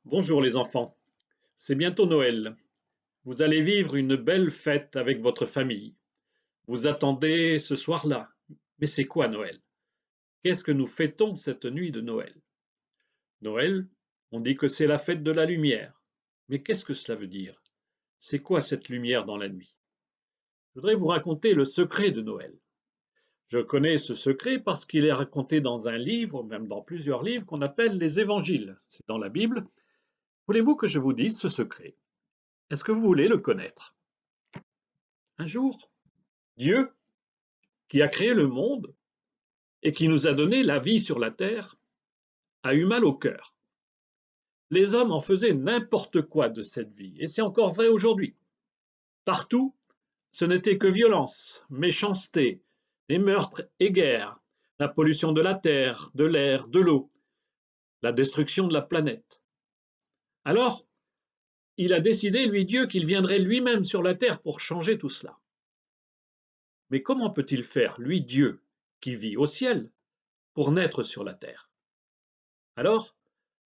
Bonjour les enfants, c'est bientôt Noël. Vous allez vivre une belle fête avec votre famille. Vous attendez ce soir-là. Mais c'est quoi Noël? Qu'est-ce que nous fêtons cette nuit de Noël? Noël, on dit que c'est la fête de la lumière. Mais qu'est-ce que cela veut dire? C'est quoi cette lumière dans la nuit? Je voudrais vous raconter le secret de Noël. Je connais ce secret parce qu'il est raconté dans un livre, même dans plusieurs livres, qu'on appelle les évangiles. C'est dans la Bible. Voulez-vous que je vous dise ce secret? Est-ce que vous voulez le connaître? Un jour, Dieu, qui a créé le monde et qui nous a donné la vie sur la terre, a eu mal au cœur. Les hommes en faisaient n'importe quoi de cette vie, et c'est encore vrai aujourd'hui. Partout, ce n'était que violence, méchanceté, les meurtres et guerres, la pollution de la terre, de l'air, de l'eau, la destruction de la planète. Alors, il a décidé, lui Dieu, qu'il viendrait lui-même sur la terre pour changer tout cela. Mais comment peut-il faire, lui Dieu, qui vit au ciel, pour naître sur la terre? Alors,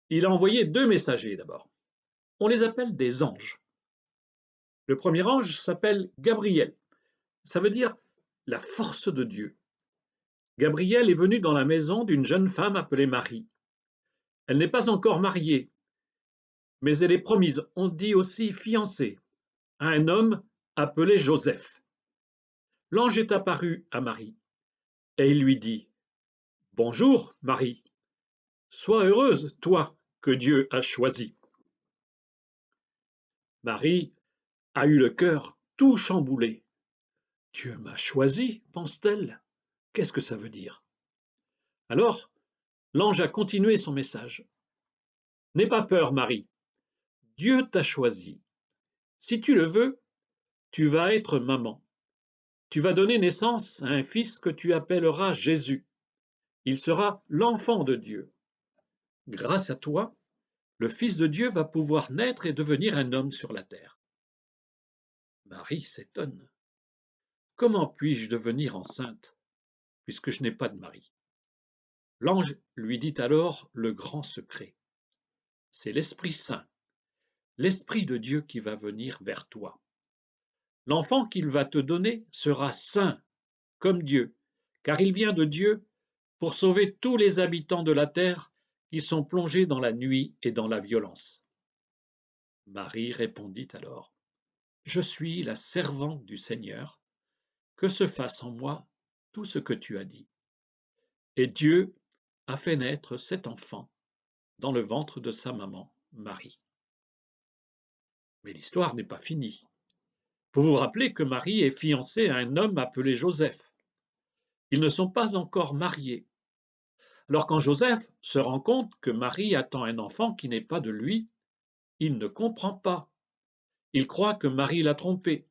il a envoyé deux messagers d'abord. On les appelle des anges. Le premier ange s'appelle Gabriel. Ça veut dire la force de Dieu. Gabriel est venu dans la maison d'une jeune femme appelée Marie. Elle n'est pas encore mariée, mais elle est promise, on dit aussi fiancée, à un homme appelé Joseph. L'ange est apparu à Marie et il lui dit: Bonjour Marie, sois heureuse, toi que Dieu a choisi. Marie a eu le cœur tout chamboulé. Dieu m'a choisi, pense-t-elle. Qu'est-ce que ça veut dire? Alors, l'ange a continué son message. N'aie pas peur, Marie. Dieu t'a choisi. Si tu le veux, tu vas être maman. Tu vas donner naissance à un fils que tu appelleras Jésus. Il sera l'enfant de Dieu. Grâce à toi, le Fils de Dieu va pouvoir naître et devenir un homme sur la terre. Marie s'étonne. Comment puis-je devenir enceinte, puisque je n'ai pas de mari? L'ange lui dit alors le grand secret. C'est l'Esprit Saint, l'Esprit de Dieu qui va venir vers toi. L'enfant qu'il va te donner sera saint, comme Dieu, car il vient de Dieu pour sauver tous les habitants de la terre qui sont plongés dans la nuit et dans la violence. Marie répondit alors: Je suis la servante du Seigneur, que se fasse en moi tout ce que tu as dit. Et Dieu a fait naître cet enfant dans le ventre de sa maman, Marie. Mais l'histoire n'est pas finie. Vous vous rappelez que Marie est fiancée à un homme appelé Joseph. Ils ne sont pas encore mariés. Alors quand Joseph se rend compte que Marie attend un enfant qui n'est pas de lui, il ne comprend pas. Il croit que Marie l'a trompé.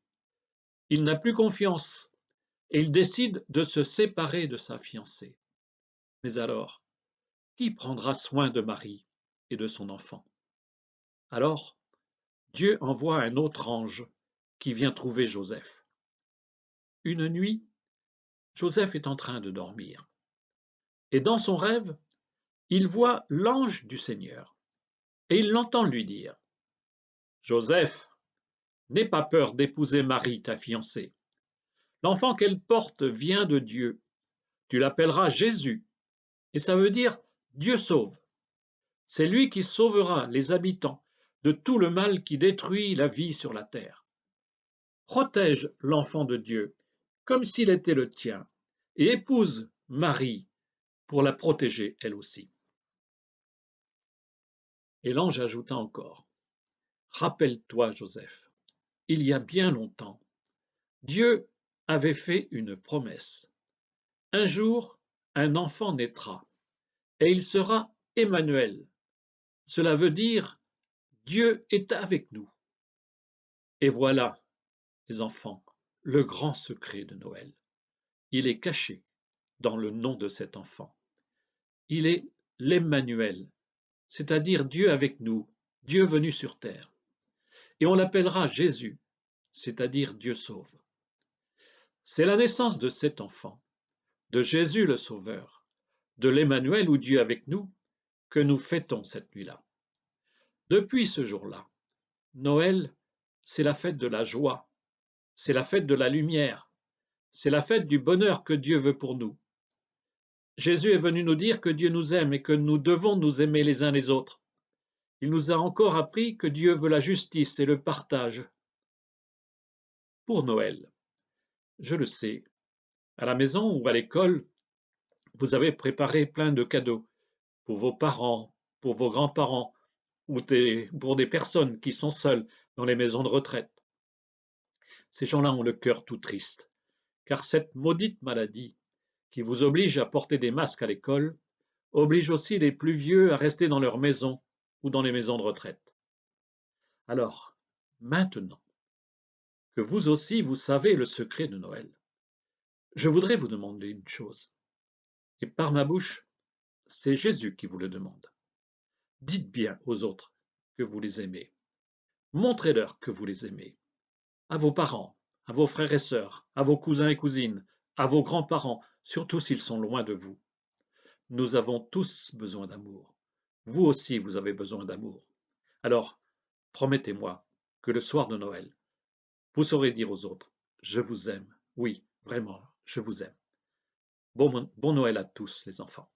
Il n'a plus confiance et il décide de se séparer de sa fiancée. Mais alors, qui prendra soin de Marie et de son enfant? Alors, Dieu envoie un autre ange qui vient trouver Joseph. Une nuit, Joseph est en train de dormir. Et dans son rêve, il voit l'ange du Seigneur. Et il l'entend lui dire: Joseph, n'aie pas peur d'épouser Marie, ta fiancée. L'enfant qu'elle porte vient de Dieu. Tu l'appelleras Jésus. Et ça veut dire Dieu sauve. C'est lui qui sauvera les habitants de tout le mal qui détruit la vie sur la terre. Protège l'enfant de Dieu comme s'il était le tien et épouse Marie pour la protéger elle aussi. Et l'ange ajouta encore: Rappelle-toi, Joseph, il y a bien longtemps, Dieu avait fait une promesse. Un jour, un enfant naîtra, et il sera Emmanuel. Cela veut dire Dieu est avec nous. Et voilà, les enfants, le grand secret de Noël. Il est caché dans le nom de cet enfant. Il est l'Emmanuel, c'est-à-dire Dieu avec nous, Dieu venu sur terre. Et on l'appellera Jésus, c'est-à-dire Dieu sauve. C'est la naissance de cet enfant, de Jésus le Sauveur, de l'Emmanuel ou Dieu avec nous, que nous fêtons cette nuit-là. Depuis ce jour-là, Noël, c'est la fête de la joie, c'est la fête de la lumière, c'est la fête du bonheur que Dieu veut pour nous. Jésus est venu nous dire que Dieu nous aime et que nous devons nous aimer les uns les autres. Il nous a encore appris que Dieu veut la justice et le partage. Pour Noël, je le sais, à la maison ou à l'école, vous avez préparé plein de cadeaux pour vos parents, pour vos grands-parents ou pour des personnes qui sont seules dans les maisons de retraite. Ces gens-là ont le cœur tout triste, car cette maudite maladie qui vous oblige à porter des masques à l'école oblige aussi les plus vieux à rester dans leur maison ou dans les maisons de retraite. Alors, maintenant que vous aussi vous savez le secret de Noël, je voudrais vous demander une chose, et par ma bouche, c'est Jésus qui vous le demande. Dites bien aux autres que vous les aimez. Montrez-leur que vous les aimez. À vos parents, à vos frères et sœurs, à vos cousins et cousines, à vos grands-parents, surtout s'ils sont loin de vous. Nous avons tous besoin d'amour. Vous aussi, vous avez besoin d'amour. Alors, promettez-moi que le soir de Noël, vous saurez dire aux autres, je vous aime. Oui, vraiment, je vous aime. Bon Noël à tous les enfants.